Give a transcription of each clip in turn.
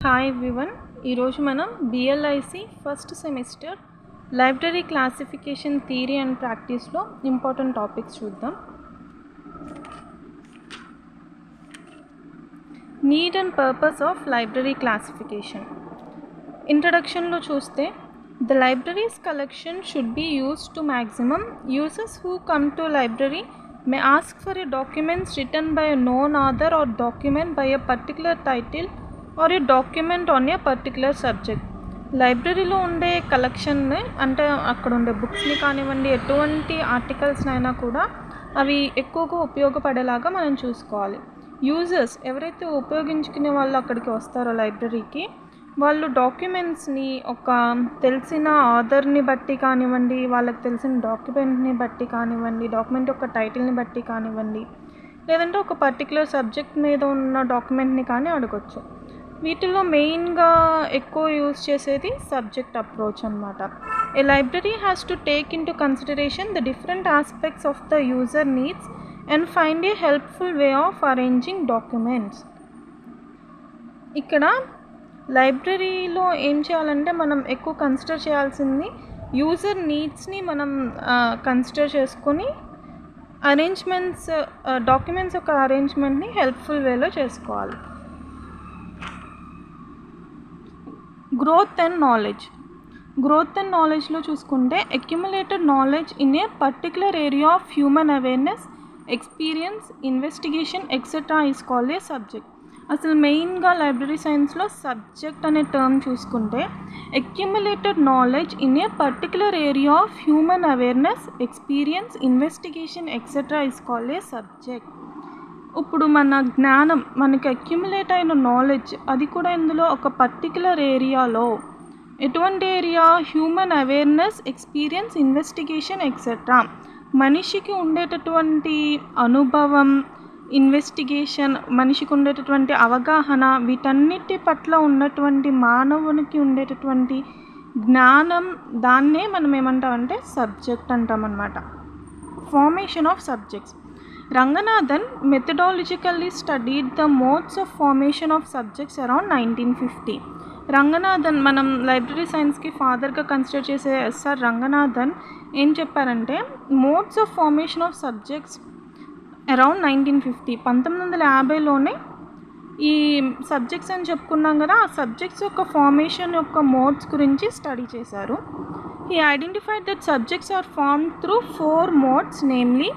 Hi everyone. ఈరోజు మనం BLIC first semester library classification theory and ప్రాక్టీస్లో ఇంపార్టెంట్ టాపిక్స్ చూద్దాం. Need and purpose of library classification. ఇంట్రడక్షన్లో చూస్తే the libraries collection should be used to maximum users who come to library may ask for a documents written by a known author or document by a particular title or a document on a particular subject. లైబ్రరీలో ఉండే కలెక్షన్ని అంటే అక్కడ ఉండే బుక్స్ని కానివ్వండి, ఎటువంటి ఆర్టికల్స్ని అయినా కూడా అవి ఎక్కువగా ఉపయోగపడేలాగా మనం చూసుకోవాలి. యూజర్స్ ఎవరైతే ఉపయోగించుకునే వాళ్ళు అక్కడికి వస్తారో లైబ్రరీకి, వాళ్ళు డాక్యుమెంట్స్ని ఒక తెలిసిన ఆథర్ని బట్టి కానివ్వండి, వాళ్ళకి తెలిసిన డాక్యుమెంట్ని బట్టి కానివ్వండి, డాక్యుమెంట్ యొక్క టైటిల్ని బట్టి కానివ్వండి, లేదంటే ఒక పర్టికులర్ సబ్జెక్ట్ మీద ఉన్న డాక్యుమెంట్ని కానీ అడగొచ్చు. వీటిల్లో మెయిన్గా ఎక్కువ యూజ్ చేసేది సబ్జెక్ట్ అప్రోచ్ అన్నమాట. A library has to take in to consideration the different aspects of the user needs and find a helpful way of arranging documents. ఇక్కడ లైబ్రరీలో ఏం చేయాలంటే మనం ఎక్కువ కన్సిడర్ చేయాల్సింది యూజర్ నీడ్స్ని మనం కన్సిడర్ చేసుకొని అరేంజ్మెంట్స్, డాక్యుమెంట్స్ యొక్క అరేంజ్మెంట్ని హెల్ప్ఫుల్ వేలో చేసుకోవాలి. గ్రోత్ అండ్ నాలెడ్జ్లో చూసుకుంటే accumulated knowledge in a particular area of human awareness, experience, investigation etcetera is called a subject. అసలు మెయిన్గా లైబ్రరీ సైన్స్లో సబ్జెక్ట్ అనే టర్మ్ చూసుకుంటే accumulated knowledge in a particular area of human awareness, experience, investigation etcetera is called a subject. ఇప్పుడు మన జ్ఞానం, మనకి accumulate అయిన నాలెడ్జ్, అది కూడా ఇందులో ఒక పర్టికులర్ ఏరియాలో, ఎటువంటి area? Human awareness, experience, investigation etcetera. మనిషికి ఉండేటటువంటి అనుభవం, ఇన్వెస్టిగేషన్, మనిషికి ఉండేటటువంటి అవగాహన, వీటన్నిటి పట్ల ఉన్నటువంటి మానవునికి ఉండేటటువంటి జ్ఞానం, దాన్నే మనం ఏమంటామంటే సబ్జెక్ట్ అంటామన్నమాట. Formation of subjects. Ranganathan methodologically studied the modes of formation of subjects around 1950. Ranganathan మనం లైబ్రరీ సైన్స్కి ఫాదర్గా కన్సిడర్ చేసే ఎస్ఆర్ రంగనాథన్ ఏం చెప్పారంటే modes of formation of subjects around 1950, 1950లోనే ఈ సబ్జెక్ట్స్ అని చెప్పుకున్నాం కదా, ఆ సబ్జెక్ట్స్ యొక్క ఫార్మేషన్ యొక్క మోడ్స్ గురించి స్టడీ చేశారు. He identified that subjects are formed through 4 modes, namely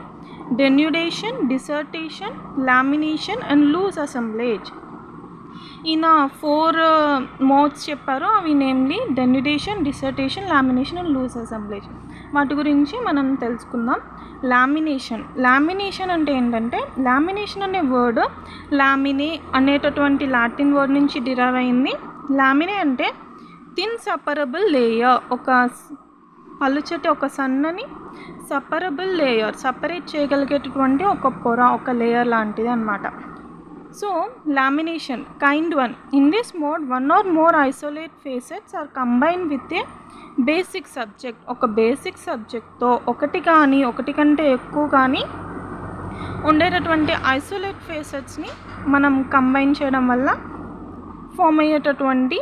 denudation, dissertation, lamination and loose assemblage. ఈయన 4 modes చెప్పారు. అవి namely denudation, dissertation, lamination and loose assemblage. వాటి గురించి మనం తెలుసుకుందాం. లామినేషన్ అంటే ఏంటంటే, లామినేషన్ అనే వర్డ్ లామినే అనేటటువంటి లాటిన్ వర్డ్ నుంచి డిరైవ్ అయింది. లామినే అంటే థిన్ సపరబుల్ లేయర్, ఒక పలుచటి, ఒక సన్నని సపరబుల్ లేయర్, సపరేట్ చేయగలిగేటటువంటి ఒక పొర, ఒక లేయర్ లాంటిది అన్నమాట. So lamination kind 1. In this mode 1 or more isolate facets are combined with a basic subject. ఒక బేసిక్ సబ్జెక్ట్తో ఒకటి కానీ ఒకటి కంటే ఎక్కువ కానీ ఉండేటటువంటి ఐసోలేట్ ఫేసెట్స్ని మనం కంబైన్ చేయడం వల్ల ఫామ్ అయ్యేటటువంటి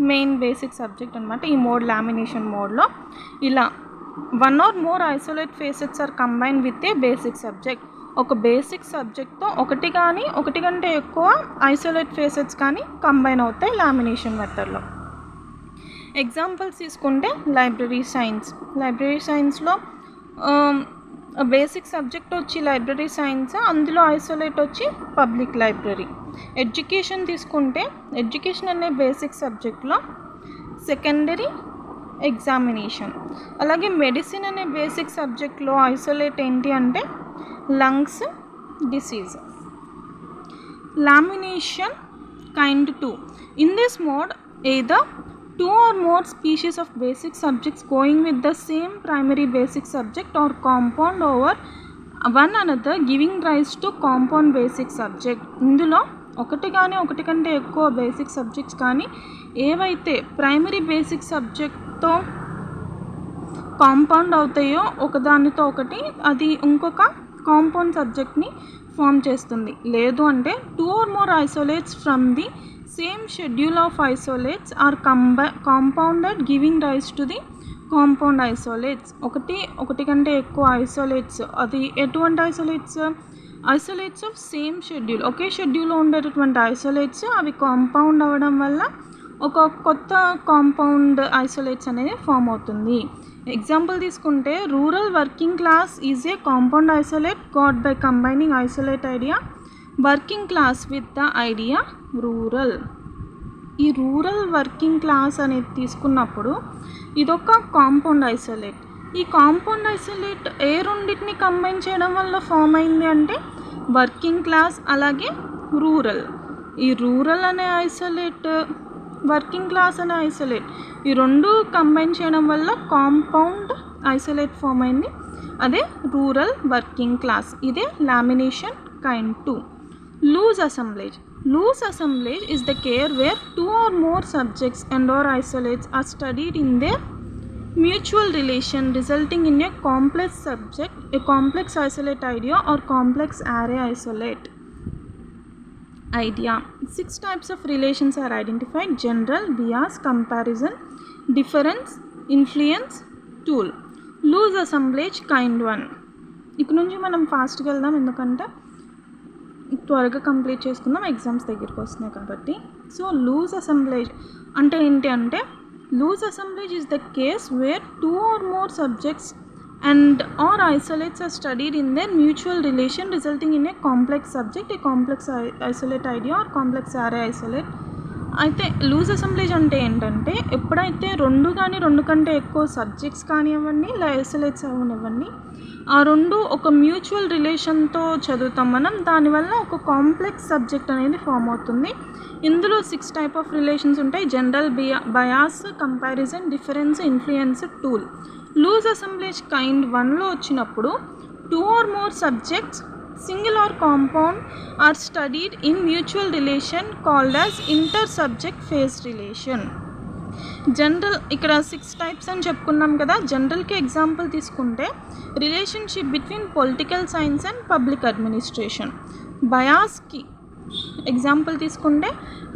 మెయిన్ బేసిక్ సబ్జెక్ట్ అనమాట ఈ మోడ్. లామినేషన్ మోడ్లో ఇలా 1 or more isolate facets are combined with a basic subject. ఒక బేసిక్ సబ్జెక్ట్తో ఒకటి కానీ ఒకటి కంటే ఎక్కువ ఐసోలేట్ ఫేసెట్స్ కానీ కంబైన్ అవుతాయి లామినేషన్ మెథడ్లో. ఎగ్జాంపుల్స్ తీసుకుంటే లైబ్రరీ సైన్స్లో బేసిక్ సబ్జెక్ట్ వచ్చి లైబ్రరీ సైన్స్, అందులో ఐసోలేట్ వచ్చి పబ్లిక్ లైబ్రరీ. ఎడ్యుకేషన్ తీసుకుంటే ఎడ్యుకేషన్ అనే బేసిక్ సబ్జెక్ట్లో సెకండరీ ఎగ్జామినేషన్. అలాగే మెడిసిన్ అనే బేసిక్ సబ్జెక్ట్లో ఐసోలేట్ ఏంటి అంటే lungs disease. Lamination kind 2. In this mode either 2 or more species of basic subjects going with the same primary basic subject or compound over one another giving rise to compound basic subject. ఇందులో ఒకటి కానీ ఒకటి కంటే ఎక్కువ basic subjects కానీ ఏవైతే primary basic సబ్జెక్ట్తో compound అవుతాయో ఒకదానితో ఒకటి, అది ఇంకొక కాంపౌండ్ సబ్జెక్ట్ని ఫామ్ చేస్తుంది. లేదు అంటే 2 or more isolates from the Same schedule of isolates are compounded giving rise to the compound isolates. ఒకటి కంటే ఎక్కువ ఐసోలేట్స్, అది ఎటువంటి ఐసోలేట్స్ ఆఫ్ సేమ్ షెడ్యూల్, ఒకే షెడ్యూల్లో ఉండేటటువంటి ఐసోలేట్స్ అవి కాంపౌండ్ అవ్వడం వల్ల ఒక కొత్త కాంపౌండ్ ఐసోలేట్స్ అనేది ఫామ్ అవుతుంది. ఎగ్జాంపుల్ తీసుకుంటే rural working class is a compound isolate got by combining isolate idea working class with the idea rural. ఈ రూరల్ వర్కింగ్ క్లాస్ అనేది తీసుకున్నప్పుడు ఇదొక కాంపౌండ్ ఐసోలేట్. ఈ కాంపౌండ్ ఐసోలేట్ ఏ రెండింటిని కంబైన్ చేయడం వల్ల ఫామ్ అయింది అంటే వర్కింగ్ క్లాస్ అలాగే రూరల్. ఈ రూరల్ అనే ఐసోలేట్, వర్కింగ్ క్లాస్ అనే ఐసోలేట్, ఈ రెండు కంబైన్ చేయడం వల్ల కాంపౌండ్ ఐసోలేట్ ఫామ్ అయింది, అదే రూరల్ వర్కింగ్ క్లాస్. ఇదే lamination kind 2. Loose assemblage. Loose assemblage is the care where two or more subjects and or isolates are studied in their mutual relation resulting in a complex subject, a complex isolate idea or complex array isolate idea. 6 types of relations are identified: general, bias, comparison, difference, influence, tool. Loose assemblage kind 1. ఇక్కడ నుంచి మనం ఫాస్ట్గా వెళ్దాం, ఎందుకంటే త్వరగా complete చేసుకుందాం, exams దగ్గరికి వస్తున్నాయి కాబట్టి. సో లూజ్ అసెంబ్లేజ్ అంటే ఏంటి అంటే, loose assemblage is the case where 2 or more subjects and or isolates are studied in their mutual relation resulting in a complex subject, a complex isolate idea or complex array isolate. అయితే loose assemblage అంటే ఏంటంటే, ఎప్పుడైతే రెండు కంటే ఎక్కువ subjects కానివ్వండి లేదా isolates అవనివ్వండి, ఆ రెండు ఒక మ్యూచువల్ రిలేషన్తో చదువుతాం మనం, దానివల్ల ఒక కాంప్లెక్స్ సబ్జెక్ట్ అనేది ఫామ్ అవుతుంది. ఇందులో 6 type ఆఫ్ రిలేషన్స్ ఉంటాయి: general, bias, comparison, difference, influence, tool. Loose assemblage kind 1లో వచ్చినప్పుడు 2 or more subjects, single or compound, are studied in mutual relation called as inter-subject phase relation. General ఇక్కడ 6 types అని చెప్పుకున్నాం కదా. జనరల్కి ఎగ్జాంపుల్ తీసుకుంటే relationship between political science and public administration. బయాస్కి example తీసుకుంటే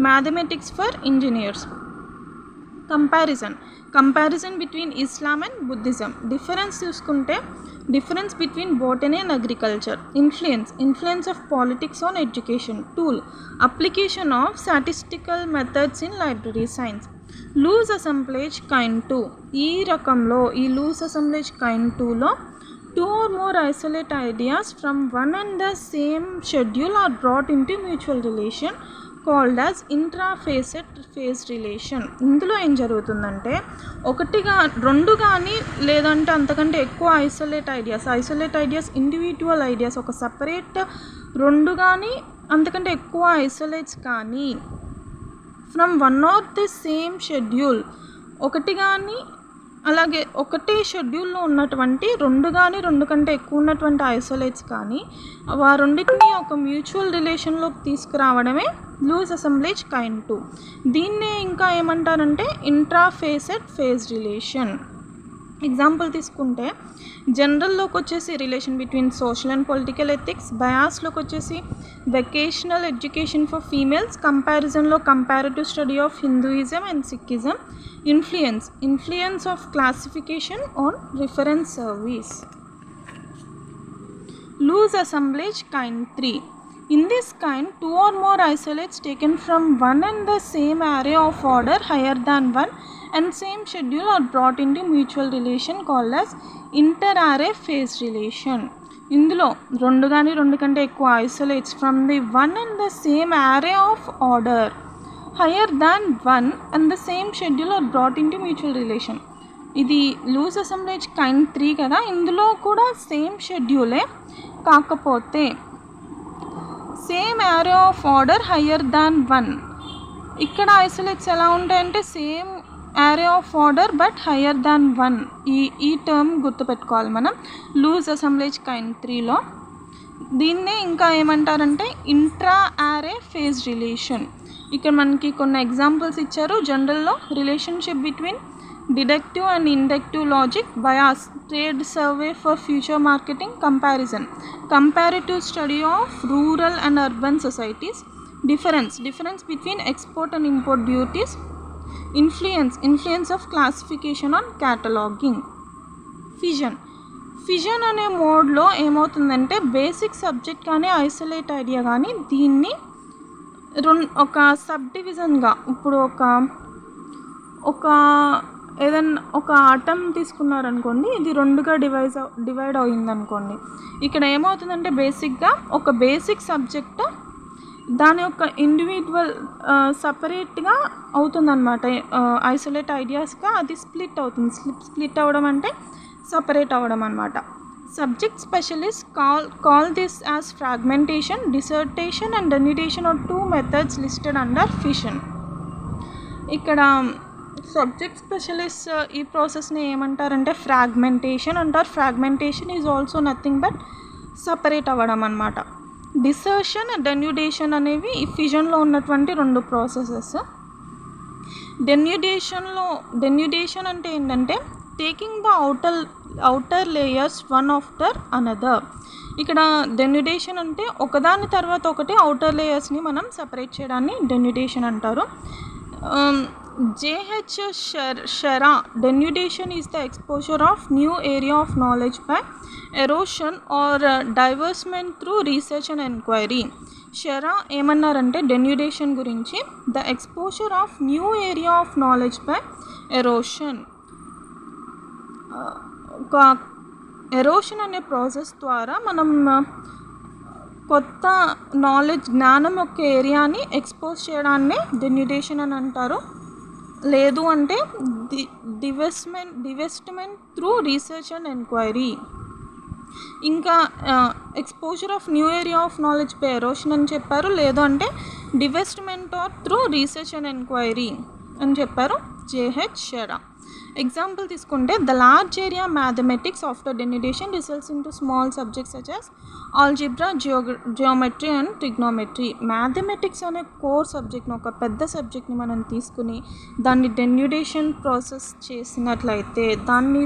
mathematics for engineers. Comparison between Islam and Buddhism. Difference చూసుకుంటే difference between botany and agriculture. Influence of politics on education. Tool application of statistical methods in library science. Loose assemblage kind 2. ఈ రకంలో ఈ loose assemblage kind 2లో 2 or more isolate ideas from one and the same schedule are brought into mutual relation called as intrafacet phase relation. ఇందులో ఏం జరుగుతుందంటే, రెండు కానీ లేదంటే అంతకంటే ఎక్కువ ఐసోలేట్ ఐడియాస్ ఇండివిజువల్ ఐడియాస్, ఒక సపరేట్ రెండు కానీ అంతకంటే ఎక్కువ ఐసోలేట్స్ కానీ from one or the same schedule, ఒకటి కానీ అలాగే ఒకటే షెడ్యూల్లో ఉన్నటువంటి రెండు కంటే ఎక్కువ ఉన్నటువంటి ఐసోలేట్స్ కానీ ఆ రెండింటిని ఒక మ్యూచువల్ రిలేషన్లోకి తీసుకురావడమే లూజ్ అసెంబ్లేజ్ కైండ్ 2. దీన్నే ఇంకా ఏమంటారంటే ఇంట్రాఫేసెట్ ఫేజ్ రిలేషన్. ఎగ్జాంపుల్ తీసుకుంటే జనరల్లోకి వచ్చేసి relation between social and political ethics. బయాస్లోకి వచ్చేసి వెకేషనల్ ఎడ్యుకేషన్ ఫర్ ఫీమేల్స్. కంపారిజన్లో comparative study of Hinduism and Sikhism. Influence of classification on reference service. Loose assemblage kind 3. In this kind, 2 or more isolates taken from one and the same array of order higher than 1 and same schedule are brought into mutual relation called as inter-array phase relation. ఇందులో రెండు కంటే ఎక్కువ isolates from the one and the same array of order higher than 1 and the same schedule are brought into mutual relation. ఇది loose assemblage kind 3 కదా. ఇందులో కూడా same షెడ్యూలే, కాకపోతే same array of order higher than 1. ఇక్కడ isolates ఎలా ఉంటాయంటే same array of order but higher than 1. ఈ term గుర్తుపెట్టుకోవాలి మనం లూజ్ అసెంబ్లేజ్ కైండ్ 3లో. దీన్నే ఇంకా ఏమంటారంటే ఇంట్రా array ఫేజ్ రిలేషన్. ఇక్కడ మనకి కొన్ని ఎగ్జాంపుల్స్ ఇచ్చారు. జనరల్లో relationship between deductive and inductive logic. Bias trade survey for future marketing. Comparative study of rural and urban societies. difference between export and import duties. Influence of classification on cataloging. Fission అనే మోడ్లో ఏమవుతుందంటే basic subject కానీ isolate idea కానీ దీన్ని ఒక sub డివిజన్గా, ఇప్పుడు ఒక ఏదన్నా ఒక ఆటమ్ తీసుకున్నారనుకోండి, ఇది రెండుగా డివైడ్ అయిందనుకోండి. ఇక్కడ ఏమవుతుందంటే బేసిక్గా ఒక బేసిక్ సబ్జెక్ట్ దాని యొక్క ఇండివిజువల్ సపరేట్గా అవుతుందన్నమాట. ఐసోలేట్ ఐడియాస్గా అది స్ప్లిట్ అవుతుంది. స్ప్లిట్ అవ్వడం అంటే సపరేట్ అవ్వడం అన్నమాట. Subject specialist call this as fragmentation. Dissertation and denudation are 2 methods listed under fission. ఇక్కడ సబ్జెక్ట్ స్పెషలిస్ట్ ఈ ప్రాసెస్ని ఏమంటారంటే ఫ్రాగ్మెంటేషన్ అంటారు. Fragmentation is also nothing but separate అవ్వడం అన్నమాట. డిసర్షన్ అండ్ డెన్యుడేషన్ అనేవి ఈ ఫిజన్లో ఉన్నటువంటి 2 ప్రాసెసెస్. డెన్యుడేషన్ అంటే ఏంటంటే taking the outer layers one after another. ఇక్కడ డెన్యుడేషన్ అంటే ఒకదాని తర్వాత ఒకటి అవుటర్ లేయర్స్ని మనం సపరేట్ చేయడాన్ని డెన్యుడేషన్ అంటారు. J.H. Shera, denudation is the exposure of new area of knowledge by erosion or divestment through research and inquiry. షెరా ఏమన్నారంటే డెన్యుడేషన్ గురించి, the exposure of new area of knowledge by erosion. ఒక ఎరోషన్ అనే process ద్వారా మనం కొత్త జ్ఞానం యొక్క ఏరియాని ఎక్స్పోజ్ చేయడాన్ని డెన్యుడేషన్ అని అంటారు. లేదు అంటే divestment through research and enquiry. ఇంకా exposure of new area of knowledge by erosion అని చెప్పారు. లేదు అంటే divestment or through research and enquiry అని చెప్పారు J.H. షెరా. ఎగ్జాంపుల్ తీసుకుంటే the large area mathematics after denudation results in to small subjects such as algebra, geometry and trigonometry. Mathematics అనే core సబ్జెక్ట్ని, ఒక పెద్ద సబ్జెక్ట్ని మనం తీసుకుని దాన్ని డెన్యుడేషన్ ప్రాసెస్ చేసినట్లయితే దాన్ని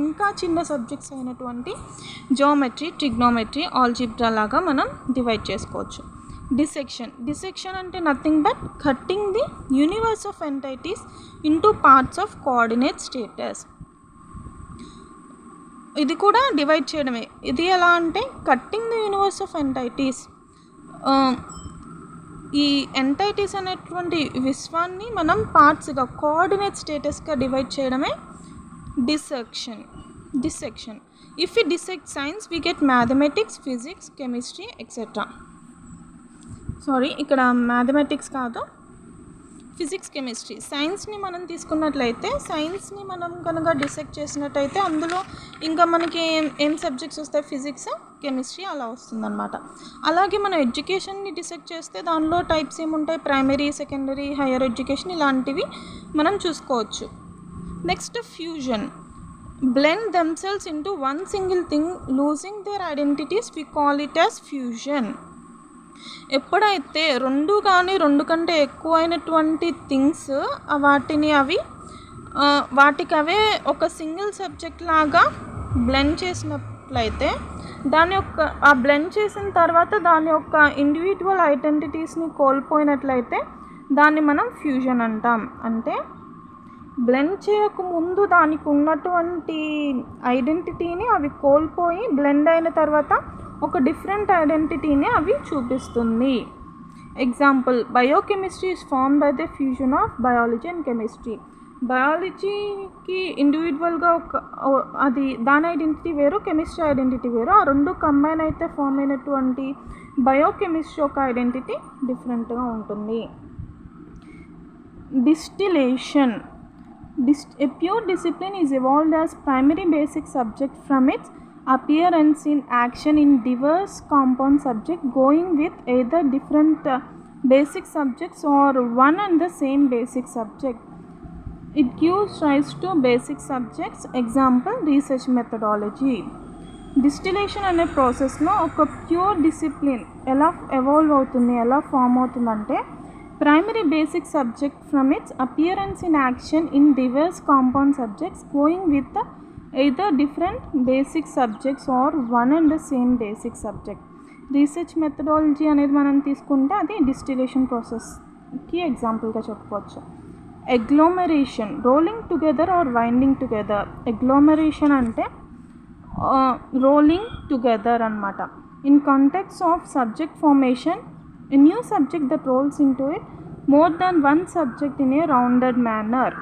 ఇంకా చిన్న సబ్జెక్ట్స్ అయినటువంటి జియోమెట్రీ, ట్రిగ్నోమెట్రీ, ఆల్జిబ్రా లాగా మనం డివైడ్ చేసుకోవచ్చు. డిసెక్షన్ అంటే nothing but cutting the universe of entities into parts of coordinate status. ఇది కూడా డివైడ్ చేయడమే. ఇది ఎలా అంటే cutting the universe of entities, ఈ ఎంటైటీస్ అనేటువంటి విశ్వాన్ని మనం పార్ట్స్గా కోఆర్డినేట్ స్టేటస్గా డివైడ్ చేయడమే dissection. If we dissect science we get mathematics, physics, chemistry etcetera. ఇక్కడ మ్యాథమెటిక్స్ కాదు, ఫిజిక్స్, కెమిస్ట్రీ. సైన్స్ని మనం తీసుకున్నట్లయితే సైన్స్ని మనం కనుక డిసెక్ట్ చేసినట్టయితే అందులో ఇంకా మనకి ఏం సబ్జెక్ట్స్ వస్తాయి, ఫిజిక్స్, కెమిస్ట్రీ అలా వస్తుందన్నమాట. అలాగే మనం ఎడ్యుకేషన్ని డిసెక్ట్ చేస్తే దానిలో టైప్స్ ఏముంటాయి, ప్రైమరీ, సెకండరీ, హైయర్ ఎడ్యుకేషన్ ఇలాంటివి మనం చూసుకోవచ్చు. Next fusion. blend themselves into one single thing losing their identities, we call it as fusion. ఎప్పుడైతే రెండు కానీ రెండు కంటే ఎక్కువైనటువంటి థింగ్స్ వాటికి అవే ఒక సింగిల్ సబ్జెక్ట్ లాగా బ్లెండ్ చేసినట్లయితే ఆ బ్లెండ్ చేసిన తర్వాత దాని యొక్క ఇండివిజువల్ ఐడెంటిటీస్ని కోల్పోయినట్లయితే దాన్ని మనం ఫ్యూజన్ అంటాం. అంటే బ్లెండ్ చేయకముందు దానికి ఉన్నటువంటి ఐడెంటిటీని అవి కోల్పోయి బ్లెండ్ అయిన తర్వాత ఒక డిఫరెంట్ ఐడెంటిటీని అవి చూపిస్తుంది. Example, biochemistry is form by the fusion of biology and chemistry. బయాలజీకి ఇండివిజువల్గా దాని ఐడెంటిటీ వేరు, కెమిస్ట్రీ ఐడెంటిటీ వేరు. ఆ రెండు కంబైన్ అయితే ఫామ్ అయినటువంటి బయోకెమిస్ట్రీ యొక్క ఐడెంటిటీ డిఫరెంట్గా ఉంటుంది. Distillation. A pure discipline is evolved as primary basic subject from its appearance in action in diverse compound subject going with either different basic subjects or one and the same basic subject. It gives rise to basic subjects. Example, research methodology. Distillation అనే ప్రాసెస్లో ఒక pure discipline ఎలా evolve అవుతుంది, ఎలా form అవుతుందంటే primary basic subject from its appearance in action in diverse compound subjects going with either different basic subjects or one and the same basic subject. Research methodology అనేది మనం తీసుకుంటే అది distillation ప్రాసెస్కి ఎగ్జాంపుల్గా చెప్పుకోవచ్చు. Agglomeration, rolling together or winding together. Agglomeration అంటే rolling together అనమాట. In context of subject formation, a new subject that rolls into it more than one subject in a rounded manner.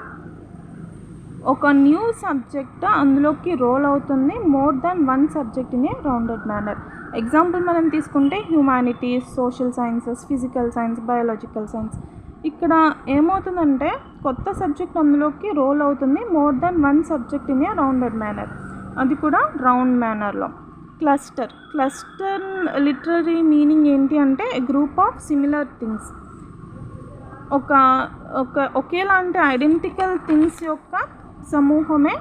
ఒక new subject అందులోకి roll అవుతుంది more than one subject in a rounded manner. Example మనం తీసుకుంటే humanities, social sciences, physical science, biological science. ఇక్కడ ఏమవుతుందంటే కొత్త subject అందులోకి roll అవుతుంది more than one subject in a rounded manner, అది కూడా రౌండ్ మేనర్లో. క్లస్టర్ లిటరరీ మీనింగ్ ఏంటి అంటే a group of similar things. ఒకేలాంటి ఐడెంటికల్ థింగ్స్ యొక్క సమూహమే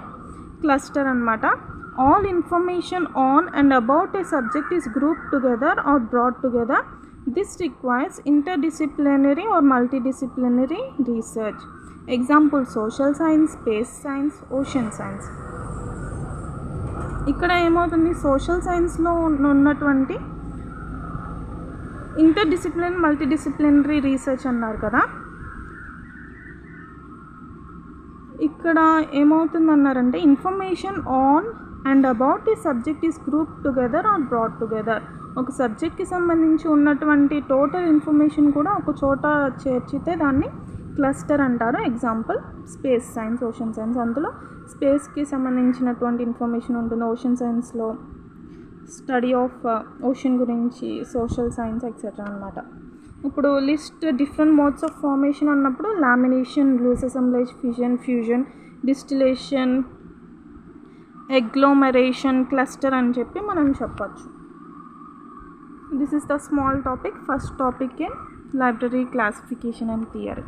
క్లస్టర్ అనమాట. All information on and about a subject is group together or brought together. This requires interdisciplinary or multidisciplinary research. Example: social science, space science, ocean science. ఇక్కడ ఏమవుతుంది, social సైన్స్లో ఉన్నటువంటి interdisciplinary, multidisciplinary research అన్నారు కదా. ఇక్కడ ఏమవుతుందన్నారంటే information on and about ఈ subject is group together or brought together. ఒక సబ్జెక్ట్కి సంబంధించి ఉన్నటువంటి టోటల్ ఇన్ఫర్మేషన్ కూడా ఒక చోట చేర్చితే దాన్ని క్లస్టర్ అంటారు. Example space science, ocean science. అందులో స్పేస్కి సంబంధించినటువంటి ఇన్ఫర్మేషన్ ఉంటుంది. ఓషన్ సైన్స్లో స్టడీ ఆఫ్ ఓషన్ గురించి, సోషల్ సైన్స్ ఎక్సెట్రా అనమాట. ఇప్పుడు list different modes of formation అన్నప్పుడు lamination, loose assemblage, fission, fusion, distillation, agglomeration, cluster అని చెప్పి మనం చెప్పచ్చు. This is the small topic, first topic in library classification and theory.